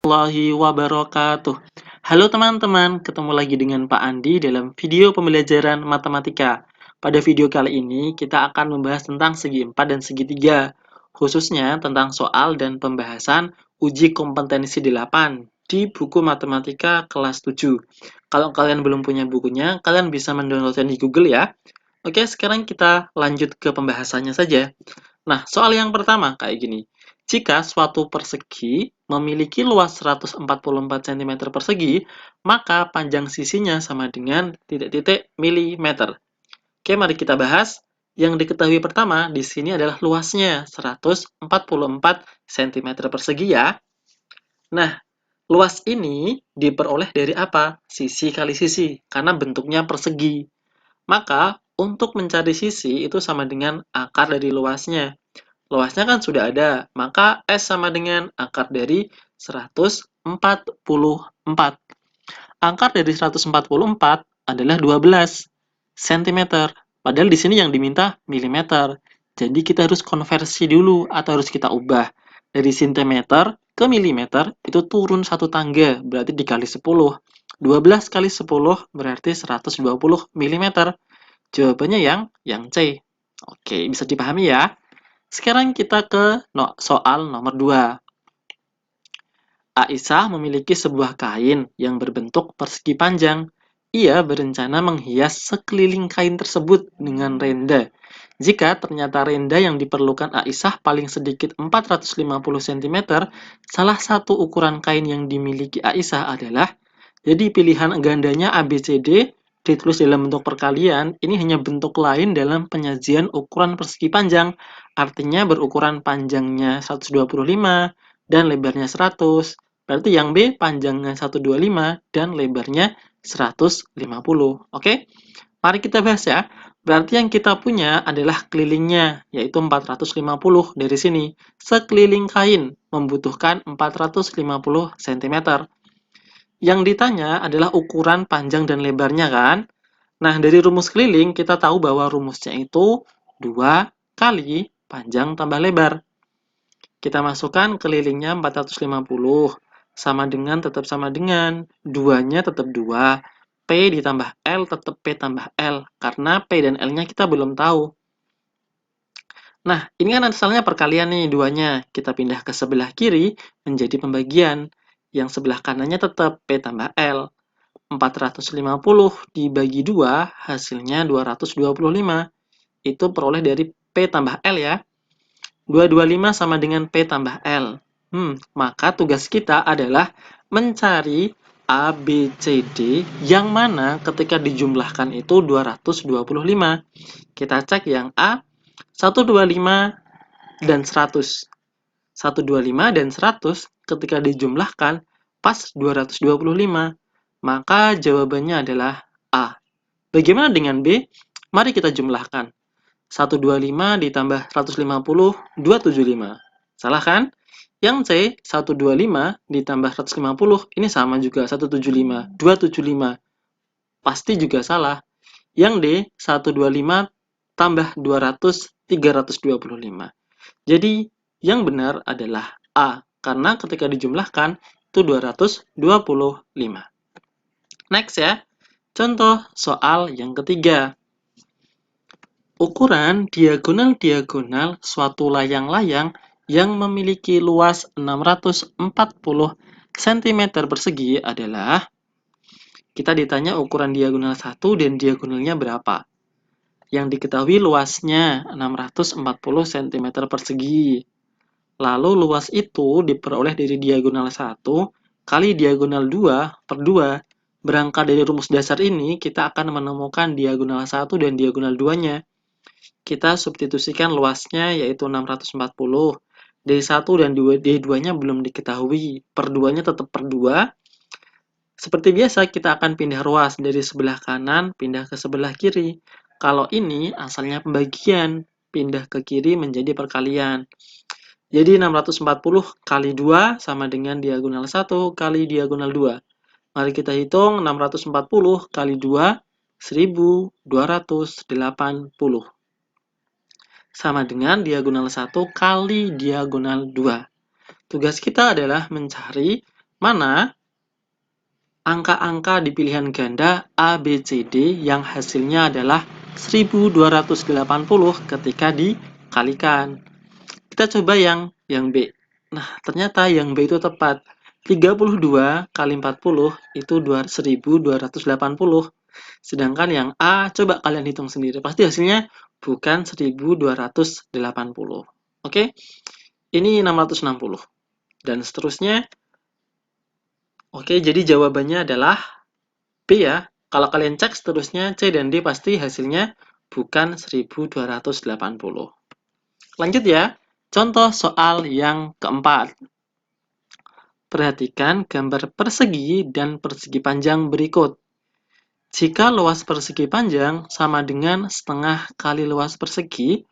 Warahmatullahi wabarakatuh. Halo teman-teman, ketemu lagi dengan Pak Andi dalam video pembelajaran matematika. Pada video kali ini kita akan membahas tentang segi 4 dan segitiga, khususnya tentang soal dan pembahasan uji kompetensi 8 di buku matematika kelas 7. Kalau kalian belum punya bukunya, kalian bisa mendownloadnya di Google ya. Oke, sekarang kita lanjut ke pembahasannya saja. Nah, soal yang pertama kayak gini. Jika suatu persegi memiliki luas 144 cm persegi, maka panjang sisinya sama dengan titik-titik milimeter. Oke, mari kita bahas. Yang diketahui pertama di sini adalah luasnya 144 cm persegi ya. Nah, luas ini diperoleh dari apa? Sisi kali sisi, karena bentuknya persegi. Maka, untuk mencari sisi itu sama dengan akar dari luasnya. Luasnya kan sudah ada, maka S sama dengan akar dari 144. Akar dari 144 adalah 12 cm. Padahal di sini yang diminta milimeter. Jadi kita harus konversi dulu atau harus kita ubah. Dari centimeter ke milimeter itu turun satu tangga, berarti dikali 10. 12 kali 10 berarti 120 milimeter. Jawabannya yang C. Oke, bisa dipahami ya. Sekarang kita ke soal nomor 2. Aisyah memiliki sebuah kain yang berbentuk persegi panjang. Ia berencana menghias sekeliling kain tersebut dengan renda. Jika ternyata renda yang diperlukan Aisyah paling sedikit 450 cm, salah satu ukuran kain yang dimiliki Aisyah adalah, jadi pilihan gandanya ABCD ditulis dalam bentuk perkalian, ini hanya bentuk lain dalam penyajian ukuran persegi panjang. Artinya berukuran panjangnya 125 dan lebarnya 100. Berarti yang B panjangnya 125 dan lebarnya 150. Oke? Mari kita bahas ya. Berarti yang kita punya adalah kelilingnya, yaitu 450 dari sini. Sekeliling kain membutuhkan 450 cm. Yang ditanya adalah ukuran panjang dan lebarnya kan? Nah, dari rumus keliling kita tahu bahwa rumusnya itu 2 kali panjang tambah lebar. Kita masukkan kelilingnya 450, tetap sama dengan 2-nya tetap 2, P ditambah L tetap P tambah L, karena P dan L-nya kita belum tahu. Nah, ini kan asalnya perkalian nih, 2-nya. Kita pindah ke sebelah kiri menjadi pembagian. Yang sebelah kanannya tetap P tambah L. 450 dibagi 2, hasilnya 225. Itu peroleh dari P tambah L ya. 225 sama dengan P tambah L. Maka tugas kita adalah mencari A, B, C, D yang mana ketika dijumlahkan itu 225. Kita cek yang A, 125 dan 100. 125 dan 100 ketika dijumlahkan pas 225. Maka jawabannya adalah A. Bagaimana dengan B? Mari kita jumlahkan. 125 ditambah 150, 275. Salah kan? Yang C, 125 ditambah 150, ini sama juga, 175, 275. Pasti juga salah. Yang D, 125 tambah 200, 325. Jadi, yang benar adalah A, karena ketika dijumlahkan, itu 225. Next ya, contoh soal yang ketiga. Ukuran diagonal-diagonal suatu layang-layang yang memiliki luas 640 cm persegi adalah, kita ditanya ukuran diagonal 1 dan diagonalnya berapa. Yang diketahui luasnya 640 cm persegi. Lalu luas itu diperoleh dari diagonal 1 kali diagonal 2 per 2. Berangkat dari rumus dasar ini, kita akan menemukan diagonal 1 dan diagonal 2-nya. Kita substitusikan luasnya yaitu 640. D1 dan D2-nya belum diketahui. Per 2-nya tetap per 2. Seperti biasa, kita akan pindah ruas dari sebelah kanan pindah ke sebelah kiri. Kalau ini asalnya pembagian, pindah ke kiri menjadi perkalian. Jadi 640 kali 2 sama dengan diagonal 1 kali diagonal 2. Mari kita hitung 640 kali 2, 1280. Sama dengan diagonal 1 kali diagonal 2. Tugas kita adalah mencari mana angka-angka di pilihan ganda A, B, C, D yang hasilnya adalah 1280 ketika dikalikan. Kita coba yang B. Nah, ternyata yang B itu tepat. 32 kali 40 itu 1280. Sedangkan yang A, coba kalian hitung sendiri. Pasti hasilnya bukan 1280. Oke? Ini 660. Dan seterusnya. Oke, jadi jawabannya adalah B ya. Kalau kalian cek seterusnya C dan D pasti hasilnya bukan 1280. Lanjut ya. Contoh soal yang keempat. Perhatikan gambar persegi dan persegi panjang berikut. Jika luas persegi panjang sama dengan setengah kali luas persegi,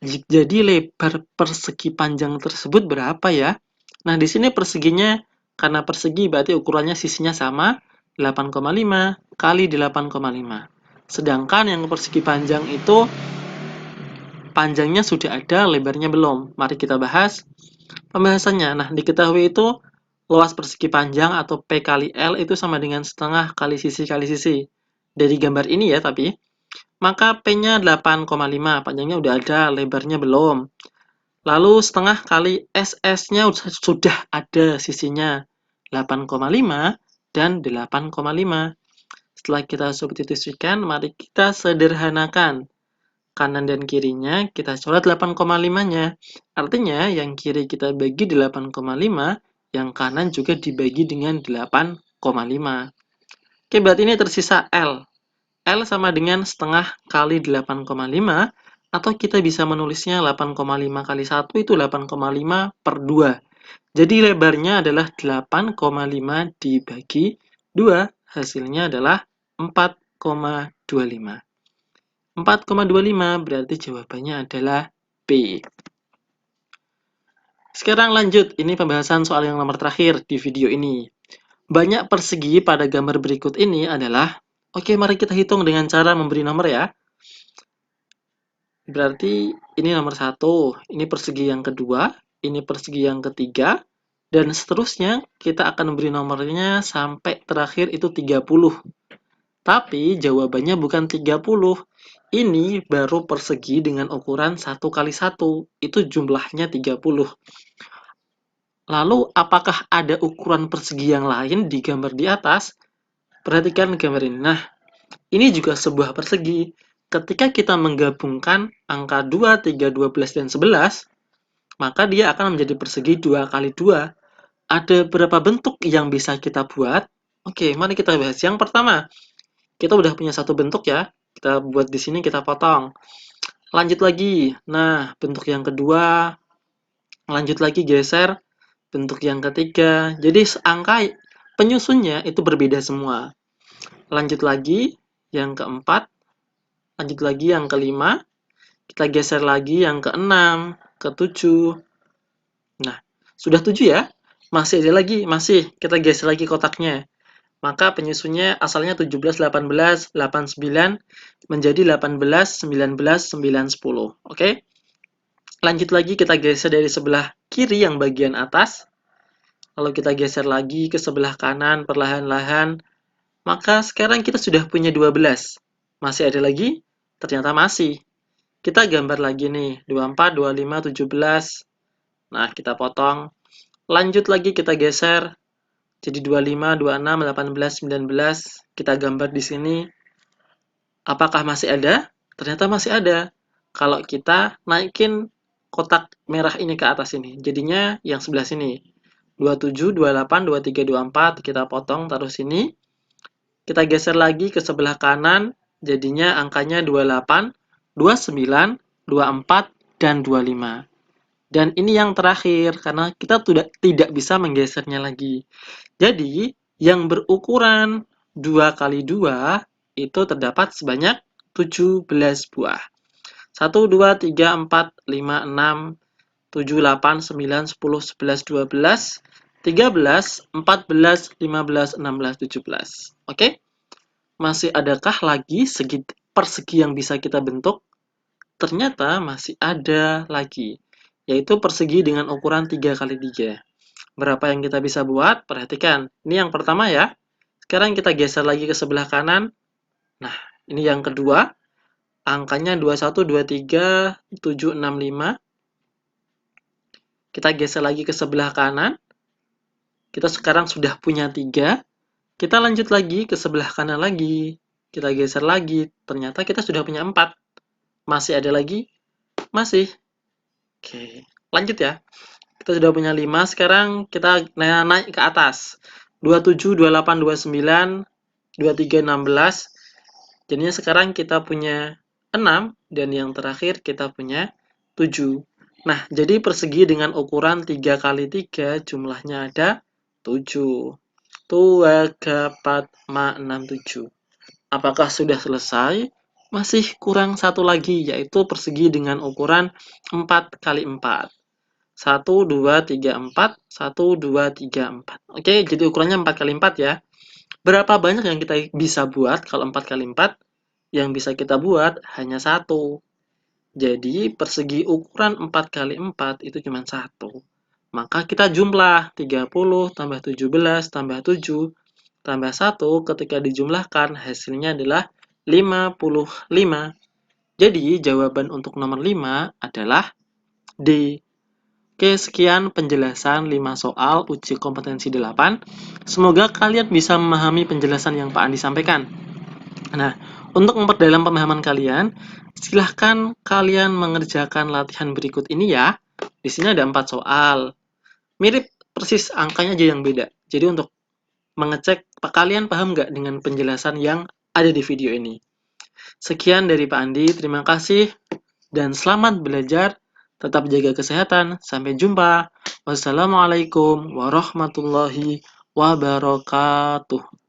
jadi lebar persegi panjang tersebut berapa ya? Nah, di sini perseginya, karena persegi berarti ukurannya sisinya sama, 8,5 kali 8,5. Sedangkan yang persegi panjang itu panjangnya sudah ada, lebarnya belum. Mari kita bahas pembahasannya. Nah, diketahui itu luas persegi panjang atau P kali L itu sama dengan setengah kali sisi. Dari gambar ini ya, tapi maka P-nya 8,5, panjangnya udah ada, lebarnya belum. Lalu setengah kali SS-nya sudah ada sisinya, 8,5 dan 8,5. Setelah kita substitusikan, mari kita sederhanakan. Kanan dan kirinya kita coret 8,5-nya. Artinya yang kiri kita bagi 8,5, yang kanan juga dibagi dengan 8,5. Oke, berarti ini tersisa L. L sama dengan setengah kali 8,5, atau kita bisa menulisnya 8,5 kali 1 itu 8,5 per 2. Jadi lebarnya adalah 8,5 dibagi 2, hasilnya adalah 4,25. 4,25 berarti jawabannya adalah B. Sekarang lanjut, ini pembahasan soal yang nomor terakhir di video ini. Banyak persegi pada gambar berikut ini adalah, oke, mari kita hitung dengan cara memberi nomor ya. Berarti ini nomor 1, ini persegi yang kedua, ini persegi yang ketiga, dan seterusnya kita akan memberi nomornya sampai terakhir itu 30. Tapi jawabannya bukan 30. Ini baru persegi dengan ukuran 1 kali 1. Itu jumlahnya 30. Lalu apakah ada ukuran persegi yang lain di gambar di atas? Perhatikan gambar ini. Nah, ini juga sebuah persegi. Ketika kita menggabungkan angka 2, 3, 12, dan 11, maka dia akan menjadi persegi 2 kali 2. Ada berapa bentuk yang bisa kita buat? Oke, mari kita bahas. Yang pertama, kita udah punya satu bentuk ya. Kita buat di sini, kita potong. Lanjut lagi. Nah, bentuk yang kedua. Lanjut lagi, geser. Bentuk yang ketiga. Jadi angka penyusunnya itu berbeda semua. Lanjut lagi, yang keempat. Lanjut lagi, yang kelima. Kita geser lagi, yang keenam, ketujuh. Nah, sudah 7 ya. Masih ada lagi, masih. Kita geser lagi kotaknya. Maka penyusunnya asalnya 17, 18, 89 menjadi 18, 19, 9, 10. Oke? Lanjut lagi kita geser dari sebelah kiri yang bagian atas. Lalu kita geser lagi ke sebelah kanan perlahan-lahan. Maka sekarang kita sudah punya 12. Masih ada lagi? Ternyata masih. Kita gambar lagi nih. 24, 25, 17. Nah, kita potong. Lanjut lagi kita geser. Jadi 25, 26, 18, 19. Kita gambar di sini. Apakah masih ada? Ternyata masih ada. Kalau kita naikin kotak merah ini ke atas ini. Jadinya yang sebelah sini. 27, 28, 23, 24. Kita potong, taruh sini. Kita geser lagi ke sebelah kanan. Jadinya angkanya 28, 29, 24, dan 25. Dan ini yang terakhir, karena kita tidak bisa menggesernya lagi. Jadi, yang berukuran 2 kali 2 itu terdapat sebanyak 17 buah. 1, 2, 3, 4, 5, 6, 7, 8, 9, 10, 11, 12, 13, 14, 15, 16, 17. Oke? Masih adakah lagi persegi yang bisa kita bentuk? Ternyata masih ada lagi, yaitu persegi dengan ukuran 3 kali 3. Berapa yang kita bisa buat? Perhatikan. Ini yang pertama ya. Sekarang kita geser lagi ke sebelah kanan. Nah, ini yang kedua. Angkanya 21, 23, 7, 6, 5. Kita geser lagi ke sebelah kanan. Kita sekarang sudah punya 3. Kita lanjut lagi ke sebelah kanan lagi. Kita geser lagi. Ternyata kita sudah punya 4. Masih ada lagi? Masih. Oke, lanjut ya. Kita sudah punya 5. Sekarang kita naik ke atas. 27, 28, 29, 23, 16. Jadinya sekarang kita punya 6. Dan yang terakhir kita punya 7. Nah, jadi persegi dengan ukuran 3 kali 3 jumlahnya ada 7. 2, 4, 6, 7. Apakah sudah selesai? Masih kurang satu lagi, yaitu persegi dengan ukuran 4 kali 4. 1, 2, 3, 4. 1, 2, 3, 4. Oke, jadi ukurannya 4 kali 4 ya. Berapa banyak yang kita bisa buat kalau 4 kali 4? Yang bisa kita buat hanya 1. Jadi, persegi ukuran 4 kali 4 itu cuma 1. Maka kita jumlah 30 tambah 17 tambah 7 tambah 1 ketika dijumlahkan hasilnya adalah 55. Jadi, jawaban untuk nomor 5 adalah D. Oke, sekian penjelasan 5 soal uji kompetensi 8. Semoga kalian bisa memahami penjelasan yang Pak Andi sampaikan. Nah, untuk memperdalam pemahaman kalian, silahkan kalian mengerjakan latihan berikut ini ya. Di sini ada 4 soal. Mirip persis angkanya aja yang beda. Jadi untuk mengecek kalian paham nggak dengan penjelasan yang ada di video ini. Sekian dari Pak Andi, terima kasih dan selamat belajar. Tetap jaga kesehatan. Sampai jumpa. Wassalamualaikum warahmatullahi wabarakatuh.